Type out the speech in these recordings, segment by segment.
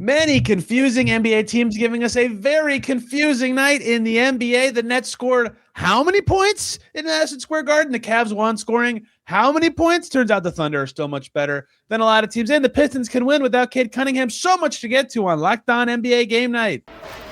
Many confusing NBA teams giving us a very confusing night in the NBA. The Nets scored how many points in Madison Square Garden? The Cavs won, scoring how many points? Turns out the Thunder are still much better than a lot of teams, and the Pistons can win without Cade Cunningham. So much to get to on Locked On NBA Game Night.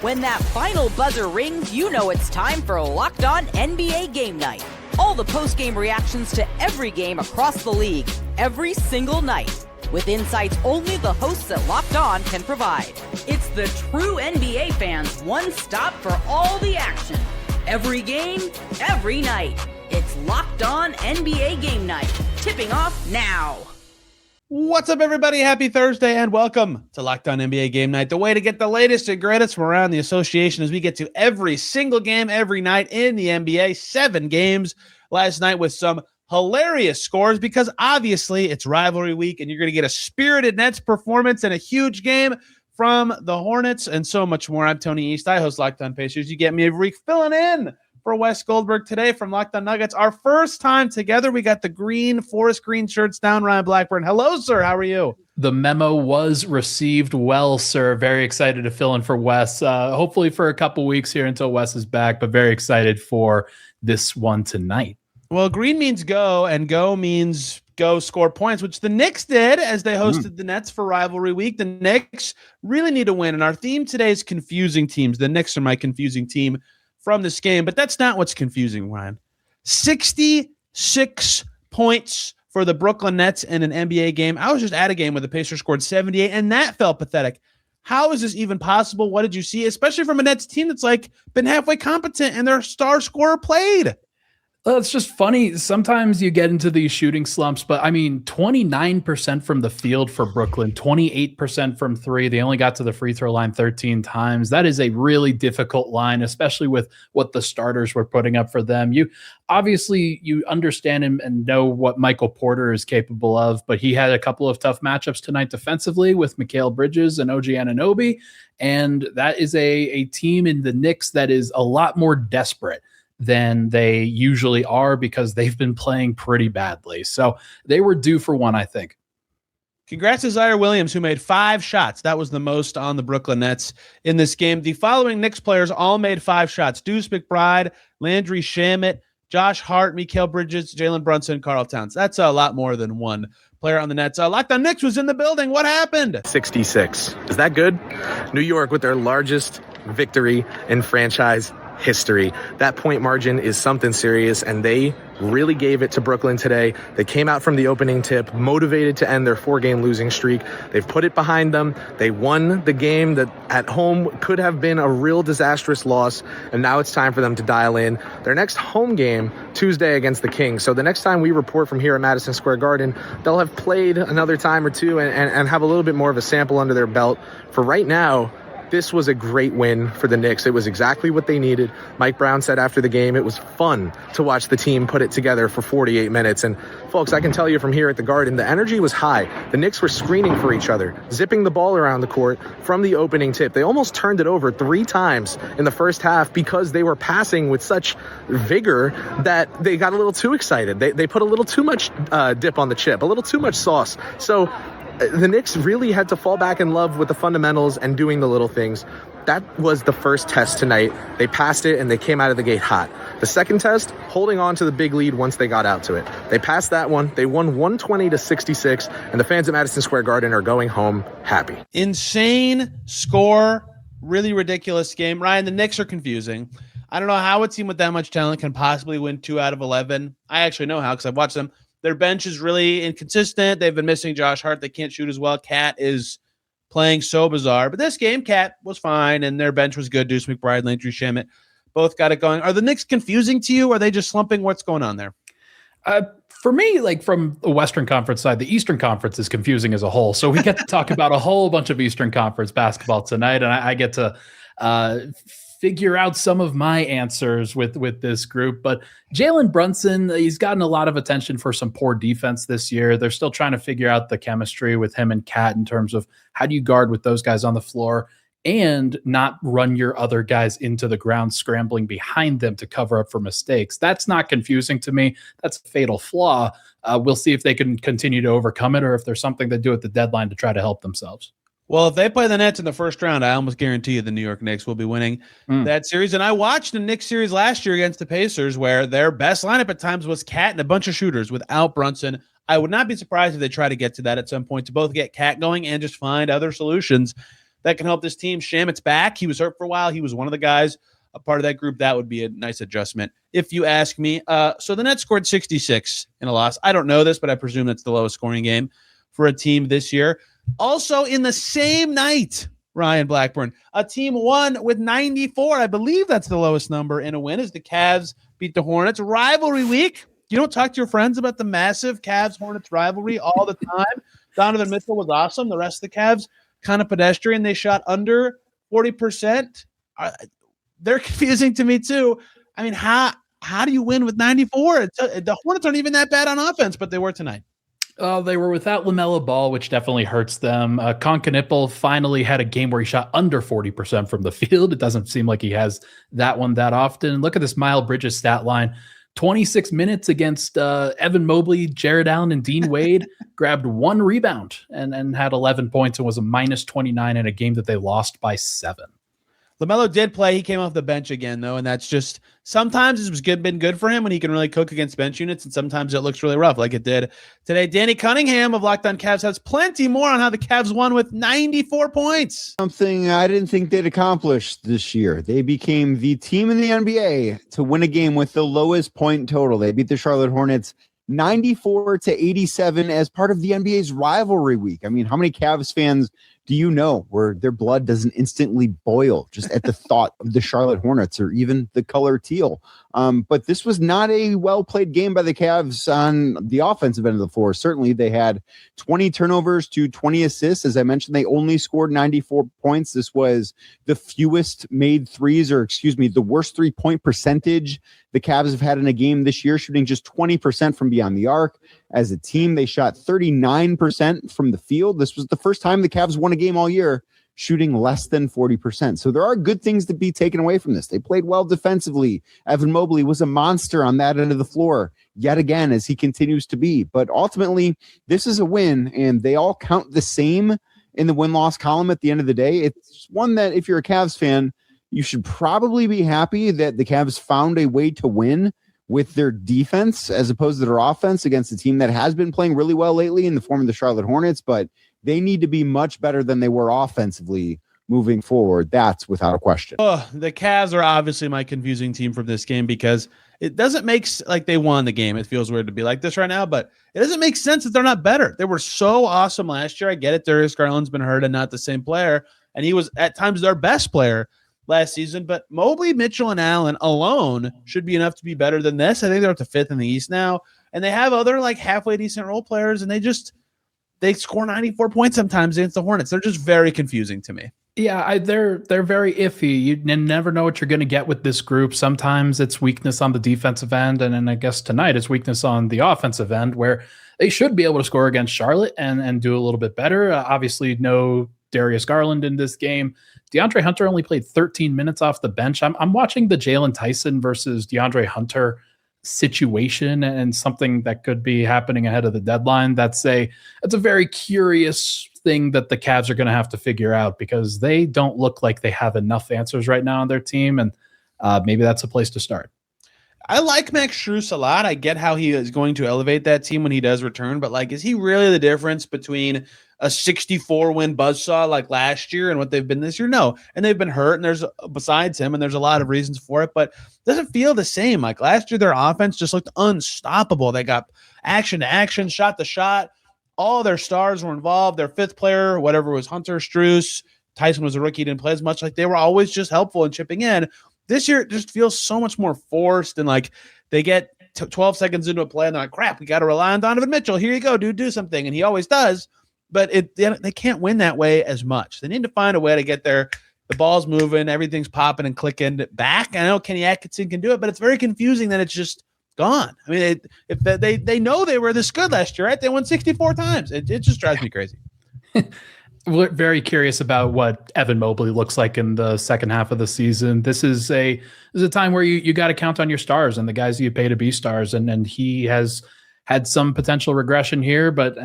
When that final buzzer rings, you know it's time for Locked On NBA Game Night. All the post-game reactions to every game across the league, every single night, with insights only the hosts at Locked On can provide. It's the true NBA fans' one stop for all the action. Every game, every night. It's Locked On NBA Game Night. Tipping off now. What's up, everybody? Happy Thursday and welcome to Locked On NBA Game Night, the way to get the latest and greatest from around the association as we get to every single game every night in the NBA. 7 games last night with some hilarious scores because obviously it's rivalry week and you're going to get a spirited Nets performance and a huge game from the Hornets and so much more. I'm Tony East. I host Locked On Pacers. You get me every week filling in for Wes Goldberg today from Locked On Nuggets. Our first time together, we got the green, forest green shirts down. Ryan Blackburn. Hello, sir. How are you? The memo was received well, sir. Very excited to fill in for Wes. Hopefully for a couple weeks here until Wes is back, but very excited for this one tonight. Well, green means go, and go means go score points, which the Knicks did as they hosted the Nets for rivalry week. The Knicks really need to win, and our theme today is confusing teams. The Knicks are my confusing team from this game, but that's not what's confusing, Ryan. 66 points for the Brooklyn Nets in an NBA game. I was just at a game where the Pacers scored 78, and that felt pathetic. How is this even possible? What did you see, especially from a Nets team that's been halfway competent and their star scorer played? Well, it's just funny. Sometimes you get into these shooting slumps, but I mean, 29% from the field for Brooklyn, 28% from three. They only got to the free throw line 13 times. That is a really difficult line, especially with what the starters were putting up for them. You understand him and know what Michael Porter is capable of, but he had a couple of tough matchups tonight defensively with Mikal Bridges and OG Anunoby. And that is a team in the Knicks that is a lot more desperate than they usually are because they've been playing pretty badly. So they were due for one, I think. Congrats to Zaire Williams, who made 5 shots. That was the most on the Brooklyn Nets in this game. The following Knicks players all made 5 shots. Deuce McBride, Landry Shamet, Josh Hart, Mikal Bridges, Jalen Brunson, Karl Towns. That's a lot more than one player on the Nets. Locked On Knicks was in the building. What happened? 66. Is that good? New York with their largest victory in franchise history. That point margin is something serious, and they really gave it to Brooklyn today. They came out from the opening tip, motivated to end their 4-game losing streak. They've put it behind them. They won the game that at home could have been a real disastrous loss, and now it's time for them to dial in their next home game Tuesday against the Kings. So the next time we report from here at Madison Square Garden, they'll have played another time or two and have a little bit more of a sample under their belt. For right now, this was a great win for the Knicks. It was exactly what they needed. Mike Brown said after the game, it was fun to watch the team put it together for 48 minutes. And folks, I can tell you from here at the Garden, the energy was high. The Knicks were screening for each other, zipping the ball around the court from the opening tip. They almost turned it over 3 times in the first half because they were passing with such vigor that they got a little too excited. They put a little too much dip on the chip, a little too much sauce. So the Knicks really had to fall back in love with the fundamentals and doing the little things. That was the first test tonight. They passed it and they came out of the gate hot. The second test, holding on to the big lead once they got out to it. They passed that one. They won 120-66, and the fans at Madison Square Garden are going home happy. Insane score, really ridiculous game. Ryan, the Knicks are confusing. I don't know how a team with that much talent can possibly win 2 out of 11. I actually know how because I've watched them. Their bench is really inconsistent. They've been missing Josh Hart. They can't shoot as well. Cat is playing so bizarre. But this game, Cat was fine, and their bench was good. Deuce McBride, Landry Shamet, both got it going. Are the Knicks confusing to you? Or are they just slumping? What's going on there? For me, from the Western Conference side, the Eastern Conference is confusing as a whole. So we get to talk about a whole bunch of Eastern Conference basketball tonight, and I get to figure out some of my answers with this group. But Jalen Brunson, he's gotten a lot of attention for some poor defense this year. They're still trying to figure out the chemistry with him and Cat in terms of how do you guard with those guys on the floor and not run your other guys into the ground scrambling behind them to cover up for mistakes. That's not confusing to me. That's a fatal flaw. We'll see if they can continue to overcome it or if there's something they do at the deadline to try to help themselves. Well, if they play the Nets in the first round, I almost guarantee you the New York Knicks will be winning that series. And I watched the Knicks series last year against the Pacers where their best lineup at times was Cat and a bunch of shooters without Brunson. I would not be surprised if they try to get to that at some point to both get Cat going and just find other solutions that can help this team. Shamit's back. He was hurt for a while. He was one of the guys, a part of that group. That would be a nice adjustment, if you ask me. So the Nets scored 66 in a loss. I don't know this, but I presume that's the lowest scoring game for a team this year. Also, in the same night, Ryan Blackburn, a team won with 94. I believe that's the lowest number in a win as the Cavs beat the Hornets. Rivalry week. You don't talk to your friends about the massive Cavs-Hornets rivalry all the time. Donovan Mitchell was awesome. The rest of the Cavs, kind of pedestrian. They shot under 40%. They're confusing to me, too. I mean, how do you win with 94? The Hornets aren't even that bad on offense, but they were tonight. They were without LaMelo Ball, which definitely hurts them. Concanipple finally had a game where he shot under 40% from the field. It doesn't seem like he has that one that often. Look at this Miles Bridges stat line. 26 minutes against Evan Mobley, Jared Allen, and Dean Wade, grabbed 1 rebound and had 11 points and was a minus 29 in a game that they lost by 7. LaMelo did play. He came off the bench again, though, and that's just sometimes it's been good for him when he can really cook against bench units, and sometimes it looks really rough like it did today. Danny Cunningham of Locked On Cavs has plenty more on how the Cavs won with 94 points. Something I didn't think they'd accomplish this year. They became the team in the NBA to win a game with the lowest point total. They beat the Charlotte Hornets 94-87 as part of the NBA's rivalry week. I mean, how many Cavs fans do you know where their blood doesn't instantly boil just at the thought of the Charlotte Hornets or even the color teal? But this was not a well-played game by the Cavs on the offensive end of the floor. Certainly, they had 20 turnovers to 20 assists. As I mentioned, they only scored 94 points. This was the fewest made threes, or the worst three-point percentage the Cavs have had in a game this year, shooting just 20% from beyond the arc. As a team, they shot 39% from the field. This was the first time the Cavs won a game all year shooting less than 40%. So there are good things to be taken away from this. They played well defensively. Evan Mobley was a monster on that end of the floor yet again, as he continues to be. But ultimately, this is a win, and they all count the same in the win-loss column at the end of the day. It's one that if you're a Cavs fan, you should probably be happy that the Cavs found a way to win with their defense as opposed to their offense against a team that has been playing really well lately in the form of the Charlotte Hornets, but they need to be much better than they were offensively moving forward. That's without a question. The Cavs are obviously my confusing team from this game because it doesn't make like they won the game. It feels weird to be like this right now, but it doesn't make sense that they're not better. They were so awesome last year. I get it. Darius Garland's been hurt and not the same player, and he was at times their best player last season, but Mobley, Mitchell, and Allen alone should be enough to be better than this. I think they're up to 5th in the East now, and they have other like halfway decent role players, and they score 94 points sometimes against the Hornets. They're just very confusing to me. Yeah, they're very iffy. You never know what you're going to get with this group. Sometimes it's weakness on the defensive end, and then I guess tonight it's weakness on the offensive end, where they should be able to score against Charlotte and do a little bit better. Obviously, no Darius Garland in this game. DeAndre Hunter only played 13 minutes off the bench. I'm watching the Jalen Tyson versus DeAndre Hunter situation and something that could be happening ahead of the deadline. That's a very curious thing that the Cavs are going to have to figure out because they don't look like they have enough answers right now on their team, and maybe that's a place to start. I like Max Strus a lot. I get how he is going to elevate that team when he does return, but like, is he really the difference between a 64-win buzzsaw like last year and what they've been this year? No. And they've been hurt, and there's besides him, and there's a lot of reasons for it, but it doesn't feel the same. Like last year, their offense just looked unstoppable. They got action to action, shot to shot. All their stars were involved. Their 5th player, whatever was Hunter, Strus, Tyson was a rookie, didn't play as much. Like they were always just helpful in chipping in. This year, it just feels so much more forced, and like they get 12 seconds into a play, and they're like, crap, we got to rely on Donovan Mitchell. Here you go, dude, do something. And he always does, but they can't win that way as much. They need to find a way to get the ball's moving, everything's popping and clicking back. I know Kenny Atkinson can do it, but it's very confusing that it's just gone. I mean, if they know they were this good last year, right? They won 64 times. It just drives me crazy. We're very curious about what Evan Mobley looks like in the second half of the season. This is a time where you got to count on your stars and the guys you pay to be stars. And he has had some potential regression here, but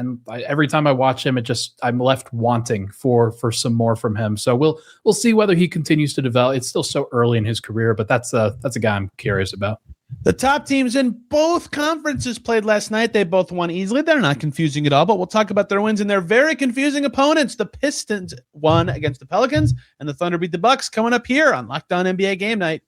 every time I watch him, I'm left wanting for some more from him. So we'll see whether he continues to develop. It's still so early in his career, but that's a guy I'm curious about. The top teams in both conferences played last night. They both won easily. They're not confusing at all, but we'll talk about their wins and their very confusing opponents. The Pistons won against the Pelicans, and the Thunder beat the Bucks. Coming up here on Locked On NBA Game Night.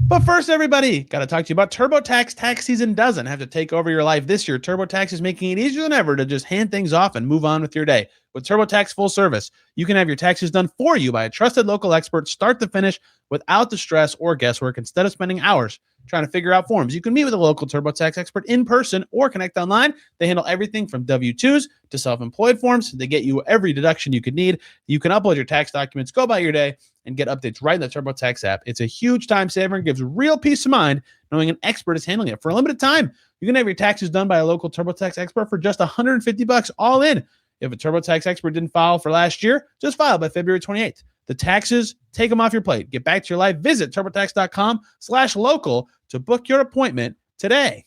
But first, everybody, got to talk to you about TurboTax. Tax season doesn't have to take over your life this year. TurboTax is making it easier than ever to just hand things off and move on with your day. With TurboTax full service, you can have your taxes done for you by a trusted local expert, start to finish, without the stress or guesswork. Instead of spending hours trying to figure out forms, you can meet with a local TurboTax expert in person or connect online. They handle everything from W-2s to self-employed forms. They get you every deduction you could need. You can upload your tax documents, go about your day, and get updates right in the TurboTax app. It's a huge time saver and gives real peace of mind knowing an expert is handling it. For a limited time, you can have your taxes done by a local TurboTax expert for just $150 all in. If a TurboTax expert didn't file for last year, just file by February 28th. The taxes, take them off your plate. Get back to your life. Visit TurboTax.com/local to book your appointment today.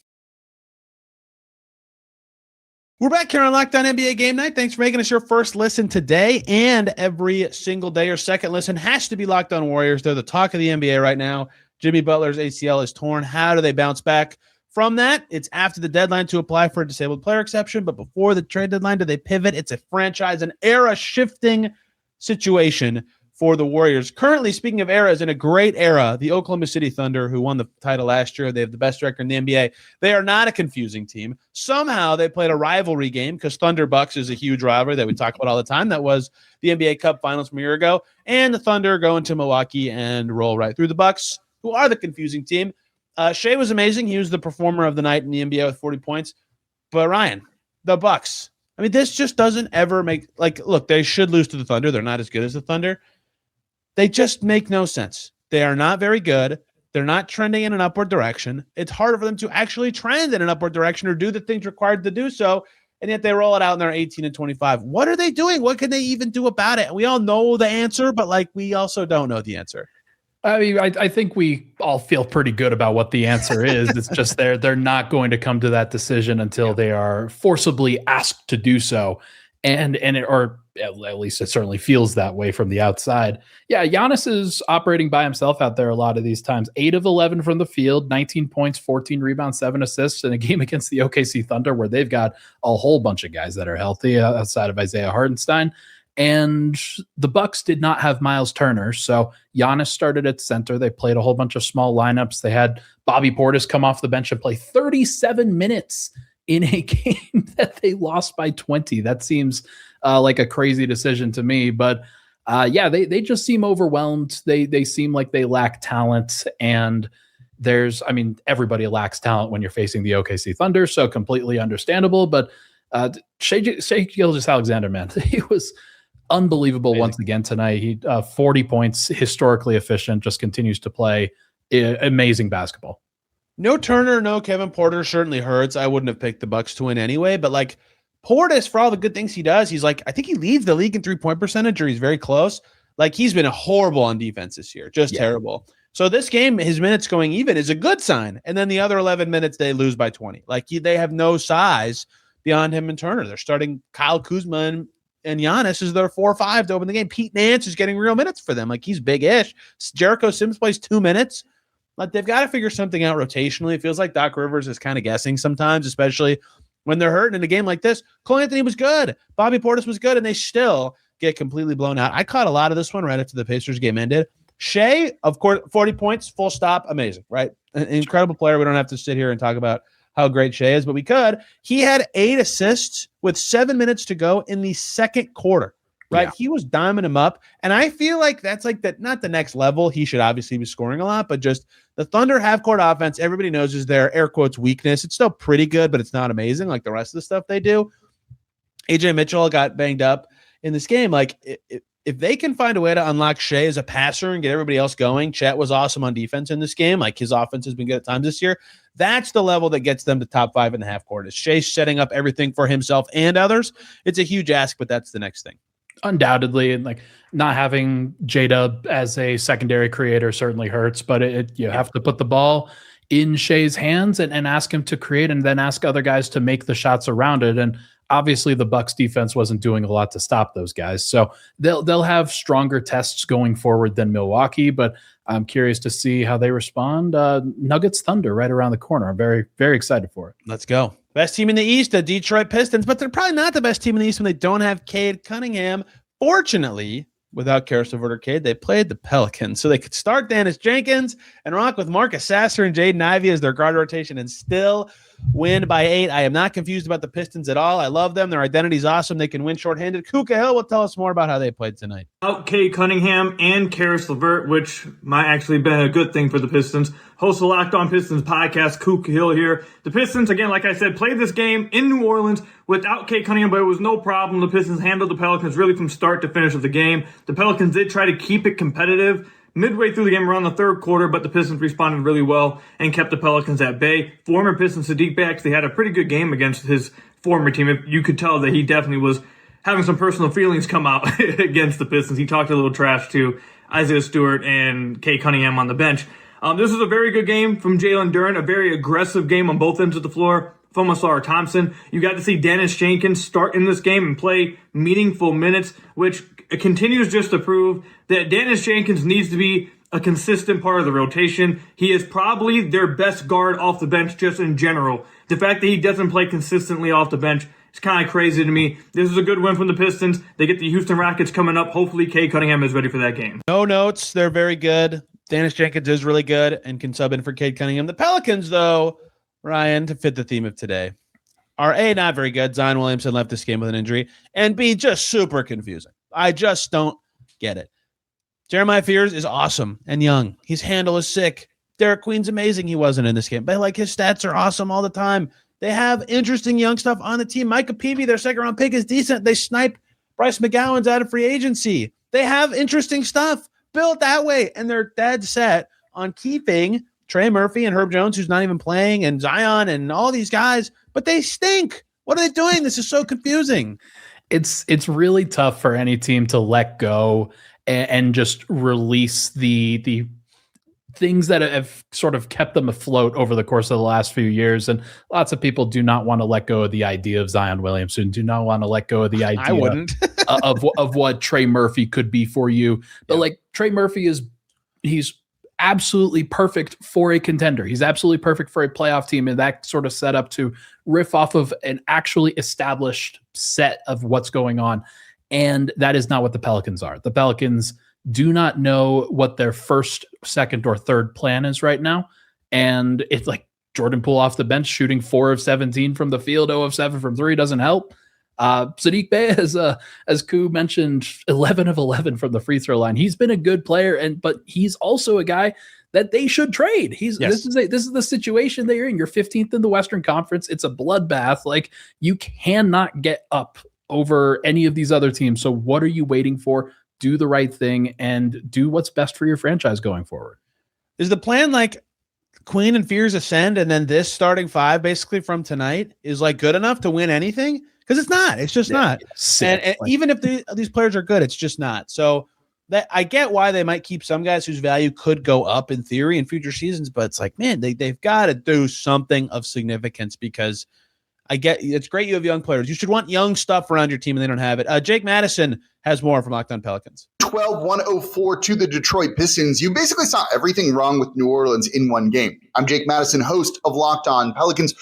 We're back here on Locked On NBA Game Night. Thanks for making us your first listen today and every single day. Your second listen has to be Locked On Warriors. They're the talk of the NBA right now. Jimmy Butler's ACL is torn. How do they bounce back from that? It's after the deadline to apply for a disabled player exception, but before the trade deadline, do they pivot? It's a franchise, an era-shifting situation for the Warriors. Currently, speaking of eras, in a great era, the Oklahoma City Thunder, who won the title last year, they have the best record in the NBA. They are not a confusing team. Somehow they played a rivalry game because Thunder Bucks is a huge rivalry that we talk about all the time. That was the NBA Cup Finals from a year ago. And the Thunder go into Milwaukee and roll right through the Bucks, who are the confusing team. Shea was amazing. He was the performer of the night in the NBA with 40 points. But Ryan, the Bucks, I mean, this just doesn't ever make, look, they should lose to the Thunder. They're not as good as the Thunder. They just make no sense. They are not very good. They're not trending in an upward direction. It's harder for them to actually trend in an upward direction or do the things required to do so. And yet they roll it out and they're 18-25. What are they doing? What can they even do about it? We all know the answer, but we also don't know the answer. I mean, I think we all feel pretty good about what the answer is. It's just they're not going to come to that decision until they are forcibly asked to do so. Or at least it certainly feels that way from the outside. Yeah, Giannis is operating by himself out there a lot of these times. 8 of 11 from the field, 19 points, 14 rebounds, 7 assists in a game against the OKC Thunder where they've got a whole bunch of guys that are healthy outside of Isaiah Hartenstein. And the Bucks did not have Miles Turner, so Giannis started at center. They played a whole bunch of small lineups. They had Bobby Portis come off the bench and play 37 minutes in a game that they lost by 20. That seems like a crazy decision to me. But they just seem overwhelmed. They seem like they lack talent. And everybody lacks talent when you're facing the OKC Thunder, so completely understandable. But Shai Gilgeous-Alexander, man, he was unbelievable once again tonight. He 40 points, historically efficient, just continues to play amazing basketball. No Turner, no Kevin Porter certainly hurts. I wouldn't have picked the Bucks to win anyway, but Portis, for all the good things he does, he's I think he leads the league in 3-point percentage, or he's very close. He's been horrible on defense this year, just terrible. So this game, his minutes going even is a good sign. And then the other 11 minutes, they lose by 20. They have no size beyond him and Turner. They're starting Kyle Kuzma and Giannis is their 4-5 to open the game. Pete Nance is getting real minutes for them. He's big-ish. Jericho Sims plays 2 minutes. They've got to figure something out rotationally. It feels like Doc Rivers is kind of guessing sometimes, especially when they're hurting in a game like this. Cole Anthony was good. Bobby Portis was good, and they still get completely blown out. I caught a lot of this one right after the Pacers game ended. Shea, of course, 40 points, full stop, amazing, right? An incredible player. We don't have to sit here and talk about how great Shea is, but we could. He had 8 assists with 7 minutes to go in the second quarter, right? Yeah. He was diming him up, and I feel like that's not the next level. He should obviously be scoring a lot, but just the Thunder half-court offense, everybody knows is their air quotes weakness. It's still pretty good, but it's not amazing like the rest of the stuff they do. AJ Mitchell got banged up in this game. If they can find a way to unlock Shea as a passer and get everybody else going, Chet was awesome on defense in this game. His offense has been good at times this year. That's the level that gets them to top 5 in the half court. Is Shea setting up everything for himself and others? It's a huge ask, but that's the next thing. Undoubtedly, and not having J-Dub as a secondary creator certainly hurts, but you have to put the ball in Shea's hands and ask him to create and then ask other guys to make the shots around it. And obviously the Bucks defense wasn't doing a lot to stop those guys. So they'll have stronger tests going forward than Milwaukee, but I'm curious to see how they respond. Nuggets Thunder right around the corner. I'm very, very excited for it. Let's go. Best team in the East, the Detroit Pistons, but they're probably not the best team in the East when they don't have Cade Cunningham. Fortunately, without Karis LeVert, they played the Pelicans, so they could start Dennis Jenkins and rock with Marcus Sasser and Jaden Ivey as their guard rotation and still win by 8. I am not confused about the Pistons at all. I love them. Their identity is awesome. They can win shorthanded. Kuka Hill will tell us more about how they played tonight. Out Cade Cunningham and Karis LeVert, which might actually have been a good thing for the Pistons. Host of Locked On Pistons podcast, Kuka Hill here. The Pistons, again, like I said, played this game in New Orleans without Cade Cunningham, but it was no problem. The Pistons handled the Pelicans really from start to finish of the game. The Pelicans did try to keep it competitive midway through the game around the third quarter, but the Pistons responded really well and kept the Pelicans at bay. Former Pistons Sadiq Bey actually had a pretty good game against his former team. You could tell that he definitely was having some personal feelings come out against the Pistons. He talked a little trash to Isaiah Stewart and Cade Cunningham on the bench. This was a very good game from Jalen Duren, a very aggressive game on both ends of the floor from Ausar Thompson. You got to see Dennis Jenkins start in this game and play meaningful minutes, which continues just to prove that Dennis Jenkins needs to be a consistent part of the rotation. He is probably their best guard off the bench just in general. The fact that he doesn't play consistently off the bench is kind of crazy to me. This is a good win from the Pistons. They get the Houston Rockets coming up. Hopefully Cade Cunningham is ready for that game. No notes. They're very good. Dennis Jenkins is really good and can sub in for Cade Cunningham. The Pelicans, though, Ryan, to fit the theme of today, are A, not very good. Zion Williamson left this game with an injury, and B, just super confusing. I just don't get it. Jeremiah Fears is awesome and young. His handle is sick. Derek Queen's amazing. He wasn't in this game, but like his stats are awesome all the time. They have interesting young stuff on the team. Micah Peavy, their second-round pick, is decent. They sniped Bryce McGowan's out of free agency. They have interesting stuff built that way, and they're dead set on keeping Trey Murphy and Herb Jones, who's not even playing, and Zion and all these guys, but they stink. What are they doing? This is so confusing. It's really tough for any team to let go and just release the things that have sort of kept them afloat over the course of the last few years. And lots of people do not want to let go of the idea of Zion Williamson, do not want to let go of the idea I wouldn't. of what Trey Murphy could be for you. But like Trey Murphy he's absolutely perfect for a contender. He's absolutely perfect for a playoff team, and that sort of set up to riff off of an actually established set of what's going on. And that is not what the Pelicans are. The Pelicans do not know what their first, second, or third plan is right now. And it's like Jordan Poole off the bench shooting 4 of 17 from the field, 0 of 7 from 3 doesn't help. Sadiq Bey, as Koo mentioned, 11 of 11 from the free throw line. He's been a good player, but he's also a guy that they should trade. This is the situation that you're in. You're 15th in the Western Conference. It's a bloodbath. Like, you cannot get up over any of these other teams. So what are you waiting for? Do the right thing and do what's best for your franchise going forward. Is the plan like Queen and Fears ascend, and then this starting 5 basically from tonight is like good enough to win anything? Because it's not. It's just not. And even if these players are good, it's just not. So that I get why they might keep some guys whose value could go up in theory in future seasons, but it's like, man, they've got to do something of significance, because I get it's great you have young players. You should want young stuff around your team, and they don't have it. Jake Madison has more from Locked On Pelicans. 12-104 to the Detroit Pistons. You basically saw everything wrong with New Orleans in one game. I'm Jake Madison, host of Locked On Pelicans.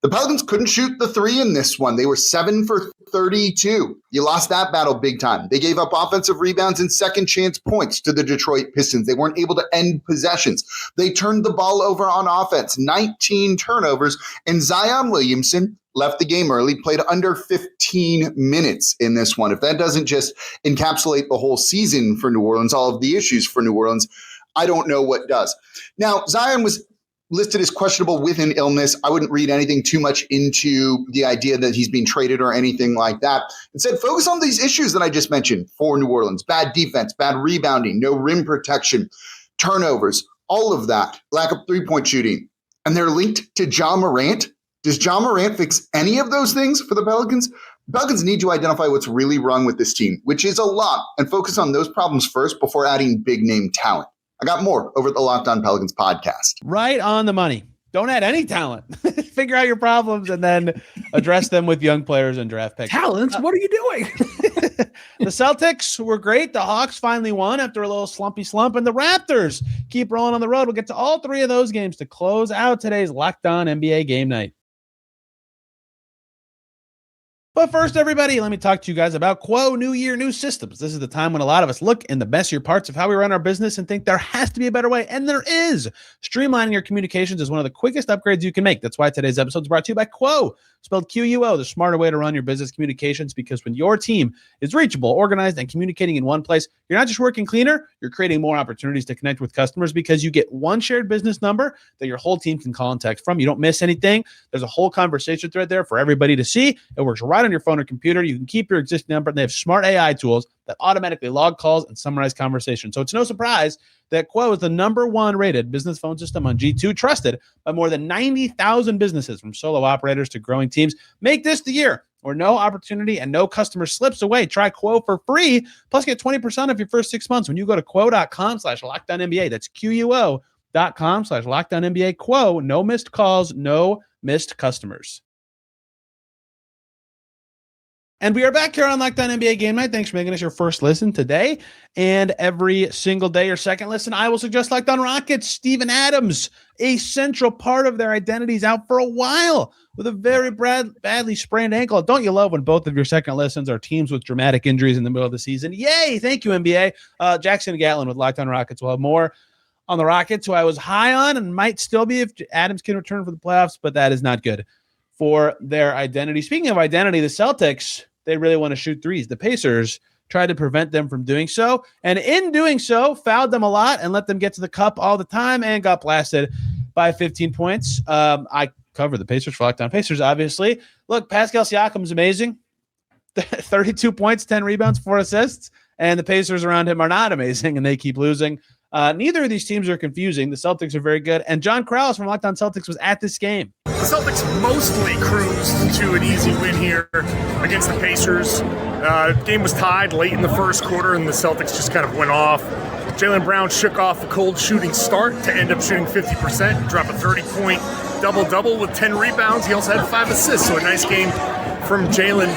The Pelicans couldn't shoot the 3 in this one. They were 7 for 32. You lost that battle big time. They gave up offensive rebounds and second chance points to the Detroit Pistons. They weren't able to end possessions. They turned the ball over on offense, 19 turnovers, and Zion Williamson left the game early, played under 15 minutes in this one. If that doesn't just encapsulate the whole season for New Orleans, all of the issues for New Orleans, I don't know what does. Now, Zion was listed as questionable with an illness. I wouldn't read anything too much into the idea that he's being traded or anything like that. Instead, focus on these issues that I just mentioned for New Orleans. Bad defense, bad rebounding, no rim protection, turnovers, all of that, lack of three-point shooting. And they're linked to Ja Morant. Does Ja Morant fix any of those things for the Pelicans? The Pelicans need to identify what's really wrong with this team, which is a lot, and focus on those problems first before adding big-name talent. I got more over at the Locked On Pelicans podcast. Right on the money. Don't add any talent. Figure out your problems and then address them with young players and draft picks. Talents? What are you doing? The Celtics were great. The Hawks finally won after a little slumpy slump, and the Raptors keep rolling on the road. We'll get to all three of those games to close out today's Locked On NBA Game Night. But first, everybody, let me talk to you guys about Quo. New year, new systems. This is the time when a lot of us look in the messier parts of how we run our business and think there has to be a better way, and there is. Streamlining your communications is one of the quickest upgrades you can make. That's why today's episode is brought to you by Quo, spelled Q-U-O, the smarter way to run your business communications, because when your team is reachable, organized, and communicating in one place, you're not just working cleaner, you're creating more opportunities to connect with customers because you get one shared business number that your whole team can call and text from. You don't miss anything. There's a whole conversation thread there for everybody to see. It works right on your phone or computer. You can keep your existing number, and they have smart AI tools that automatically log calls and summarize conversations. So it's no surprise that Quo is the #1 rated business phone system on G2, trusted by more than 90,000 businesses, from solo operators to growing teams. Make this the year where no opportunity and no customer slips away. Try Quo for free, plus get 20% off your first 6 months when you go to quo.com/LockedOnNBA. That's QUO.com/LockedOnNBA. Quo, no missed calls, no missed customers. And we are back here on Locked On NBA Game Night. Thanks for making us your first listen today. And every single day or second listen, I will suggest Locked On Rockets. Steven Adams, a central part of their identity, is out for a while with a very badly sprained ankle. Don't you love when both of your second listens are teams with dramatic injuries in the middle of the season? Yay! Thank you, NBA. Jackson Gatlin with Locked On Rockets will have more on the Rockets, who I was high on and might still be if Adams can return for the playoffs, but that is not good for their identity. Speaking of identity, the Celtics, they really want to shoot threes. The Pacers tried to prevent them from doing so, and in doing so, fouled them a lot and let them get to the cup all the time and got blasted by 15 points. I cover the Pacers for Locked On Pacers, obviously. Look, Pascal Siakam's amazing. 32 points, 10 rebounds, 4 assists, and the Pacers around him are not amazing, and they keep losing. Neither of these teams are confusing. The Celtics are very good, and John Krause from Locked On Celtics was at this game. The Celtics mostly cruised to an easy win here against the Pacers. Game was tied late in the first quarter, and the Celtics just kind of went off. Jaylen Brown shook off a cold shooting start to end up shooting 50%, drop a 30-point double-double with 10 rebounds. He also had 5 assists, so a nice game from Jaylen.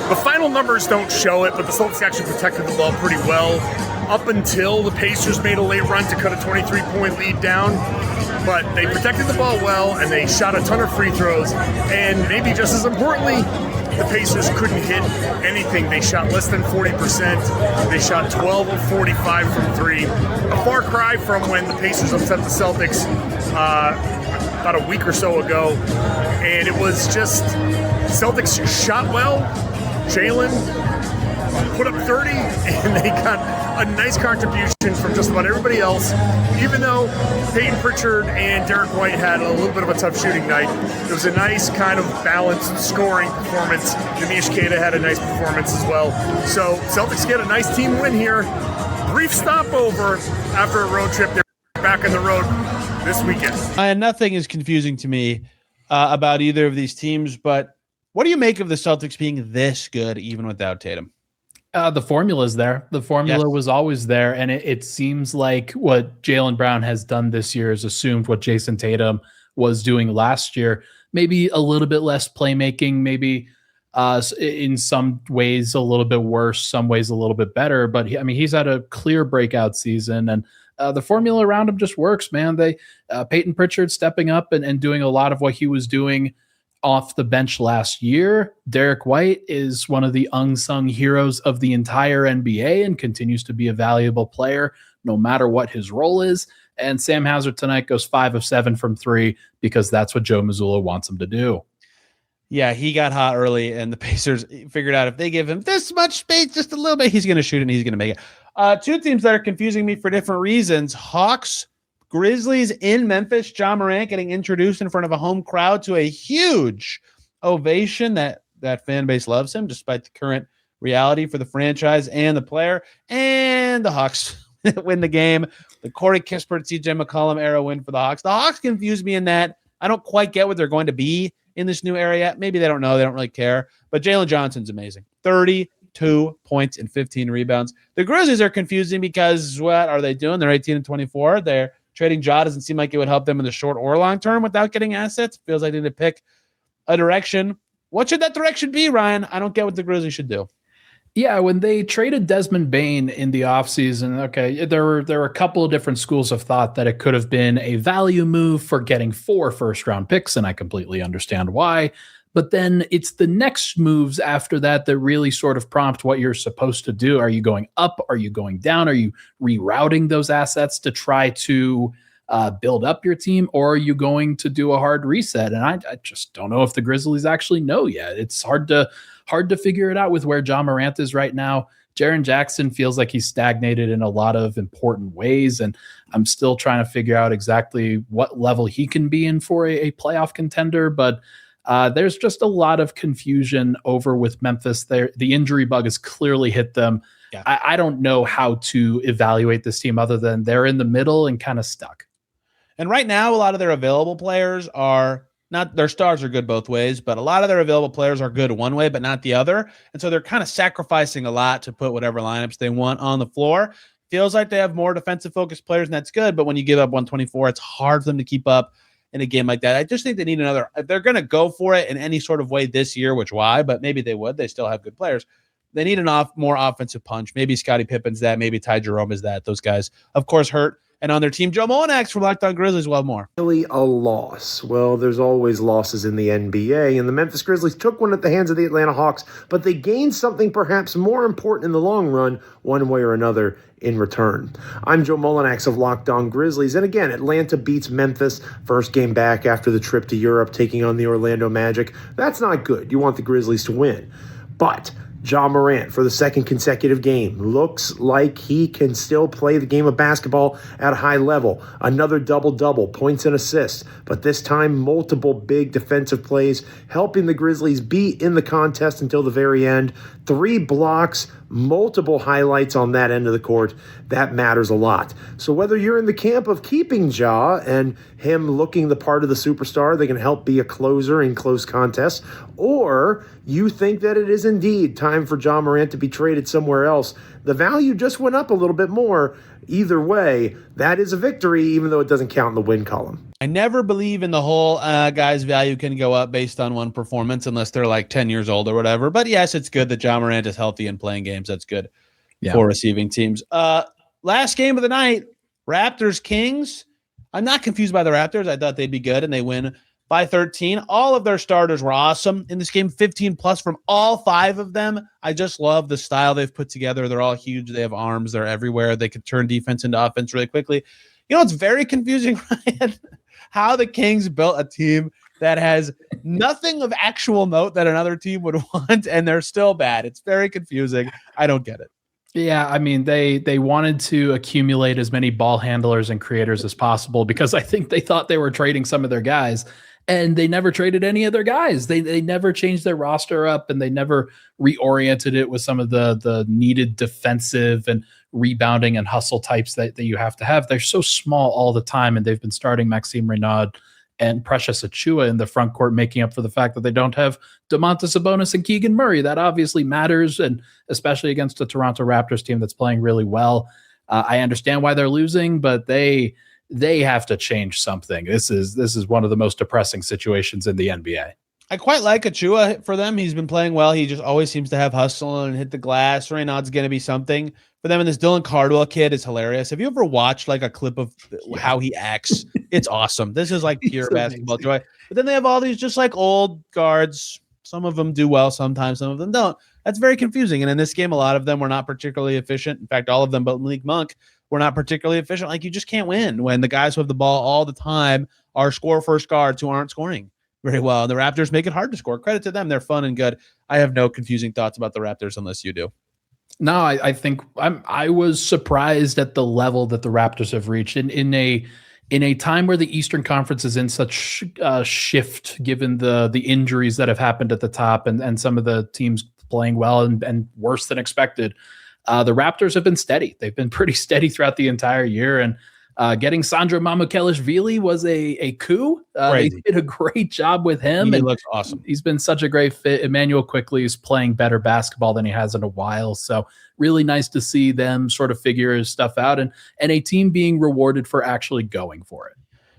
The final numbers don't show it, but the Celtics actually protected the ball pretty well up until the Pacers made a late run to cut a 23-point lead down. But they protected the ball well, and they shot a ton of free throws. And maybe just as importantly, the Pacers couldn't hit anything. They shot less than 40%. They shot 12 of 45 from 3. A far cry from when the Pacers upset the Celtics about a week or so ago. And it was just, Celtics shot well. Jaylen put up 30, and they got a nice contribution from just about everybody else. Even though Peyton Pritchard and Derek White had a little bit of a tough shooting night, it was a nice kind of balanced scoring performance. Nemish Queta had a nice performance as well. So Celtics get a nice team win here. Brief stopover after a road trip. They're back on the road this weekend. Nothing is confusing to me about either of these teams, but what do you make of the Celtics being this good even without Tatum? The formula is there. The formula was always there, and it seems like what Jaylen Brown has done this year is assumed what Jason Tatum was doing last year. Maybe a little bit less playmaking, maybe in some ways a little bit worse, some ways a little bit better. But he's had a clear breakout season, and the formula around him just works, man. Peyton Pritchard stepping up and doing a lot of what he was doing off the bench last year. Derek White is one of the unsung heroes of the entire NBA and continues to be a valuable player no matter what his role is. And Sam Hauser tonight goes 5 of 7 from 3 because that's what Joe Mazzulla wants him to do. Yeah, he got hot early, and the Pacers figured out if they give him this much space, just a little bit, he's going to shoot it and he's going to make it. Two teams that are confusing me for different reasons. Hawks, Grizzlies in Memphis. Ja Morant getting introduced in front of a home crowd to a huge ovation. That fan base loves him, despite the current reality for the franchise and the player. And the Hawks win the game. The Corey Kispert, CJ McCollum era win for the Hawks. The Hawks confuse me in that I don't quite get what they're going to be in this new era yet. Maybe they don't know. They don't really care. But Jalen Johnson's amazing. 32 points and 15 rebounds. The Grizzlies are confusing because what are they doing? They're 18 and 24. They're Trading Ja doesn't seem like it would help them in the short or long term without getting assets. Feels like they need to pick a direction. What should that direction be, Ryan? I don't get what the Grizzlies should do. Yeah, when they traded Desmond Bane in the offseason, okay, there were a couple of different schools of thought that it could have been a value move for getting 4 first-round picks, and I completely understand why. But then it's the next moves after that that really sort of prompt what you're supposed to do. Are you going up? Are you going down? Are you rerouting those assets to try to build up your team, or are you going to do a hard reset? And I just don't know if the Grizzlies actually know yet. It's hard to figure it out with where Ja Morant is right now. Jaren Jackson feels like he's stagnated in a lot of important ways, and I'm still trying to figure out exactly what level he can be in for a playoff contender. But there's just a lot of confusion over with Memphis. The injury bug has clearly hit them. Yeah. I don't know how to evaluate this team other than they're in the middle and kind of stuck. And right now, a lot of their available players are not, their stars are good both ways, but a lot of their available players are good one way, but not the other. And so they're kind of sacrificing a lot to put whatever lineups they want on the floor. Feels like they have more defensive focused players, and that's good. But when you give up 124, it's hard for them to keep up in a game like that. I just think they need another, if they're going to go for it in any sort of way this year, which why, but maybe they would, they still have good players. They need more offensive punch. Maybe Scottie Pippen's that, maybe Ty Jerome is that. Those guys, of course, hurt. And on their team, Joe Mullinax from Locked On Grizzlies, well more. Really a loss. Well, there's always losses in the NBA, and the Memphis Grizzlies took one at the hands of the Atlanta Hawks, but they gained something perhaps more important in the long run, one way or another, in return. I'm Joe Mullinax of Locked On Grizzlies, and again, Atlanta beats Memphis, first game back after the trip to Europe, taking on the Orlando Magic. That's not good. You want the Grizzlies to win. But Ja Morant, for the second consecutive game, looks like he can still play the game of basketball at a high level. Another double-double, points and assists, but this time multiple big defensive plays, helping the Grizzlies be in the contest until the very end. 3 blocks, multiple highlights on that end of the court. That matters a lot. So whether you're in the camp of keeping Ja and him looking the part of the superstar that can help be a closer in close contests, or you think that it is indeed time for Ja Morant to be traded somewhere else, the value just went up a little bit more. Either way, that is a victory, even though it doesn't count in the win column. I never believe in the whole guy's value can go up based on one performance unless they're like 10 years old or whatever. But yes, it's good that Ja Morant is healthy and playing games. That's good for receiving teams. Last game of the night, Raptors Kings. I'm not confused by the Raptors. I thought they'd be good, and they win by 13. All of their starters were awesome in this game, 15 plus from all 5 of them. I just love the style they've put together. They're all huge. They have arms. They're everywhere. They can turn defense into offense really quickly. You know, it's very confusing, Ryan, how the Kings built a team that has nothing of actual note that another team would want, and they're still bad. It's very confusing. I don't get it. Yeah, I mean, they wanted to accumulate as many ball handlers and creators as possible because I think they thought they were trading some of their guys, and they never traded any of their guys. They never changed their roster up, and they never reoriented it with some of the needed defensive and rebounding and hustle types that you have to have. They're so small all the time, and they've been starting Maxime Renaud and Precious Achiuwa in the front court, making up for the fact that they don't have Domantas Sabonis and Keegan Murray. That obviously matters, and especially against the Toronto Raptors team that's playing really well. I understand why they're losing, but they have to change something. This is one of the most depressing situations in the NBA. I quite like Achiuwa for them. He's been playing well. He just always seems to have hustle and hit the glass. Renaud's going to be something for them. And this Dylan Cardwell kid is hilarious. Have you ever watched like a clip of how he acts? It's awesome. This is like pure basketball joy. But then they have all these just like old guards. Some of them do well sometimes, some of them don't. That's very confusing. And in this game, a lot of them were not particularly efficient. In fact, all of them but Malik Monk were not particularly efficient. Like, you just can't win when the guys who have the ball all the time are score first guards who aren't scoring very well. And the Raptors make it hard to score. Credit to them. They're fun and good. I have no confusing thoughts about the Raptors unless you do. No, I think I was surprised at the level that the Raptors have reached in a time where the Eastern Conference is in such shift, given the injuries that have happened at the top and some of the teams playing well and worse than expected. The Raptors have been steady. They've been pretty steady throughout the entire year. And Getting Sandro Mamukelishvili was a coup. They did a great job with him. He looks awesome. He's been such a great fit. Emmanuel Quickly is playing better basketball than he has in a while. So really nice to see them sort of figure his stuff out and a team being rewarded for actually going for it.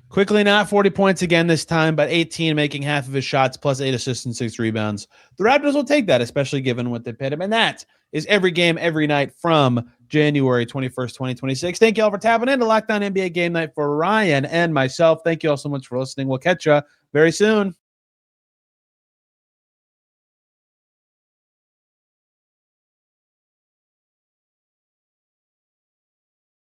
Quickly, not 40 points again this time, but 18, making half of his shots, plus 8 assists and 6 rebounds. The Raptors will take that, especially given what they paid him. And that is every game, every night from January 21st, 2026. Thank you all for tapping in to Locked On NBA Game Night for Ryan and myself. Thank you all so much for listening. We'll catch you very soon.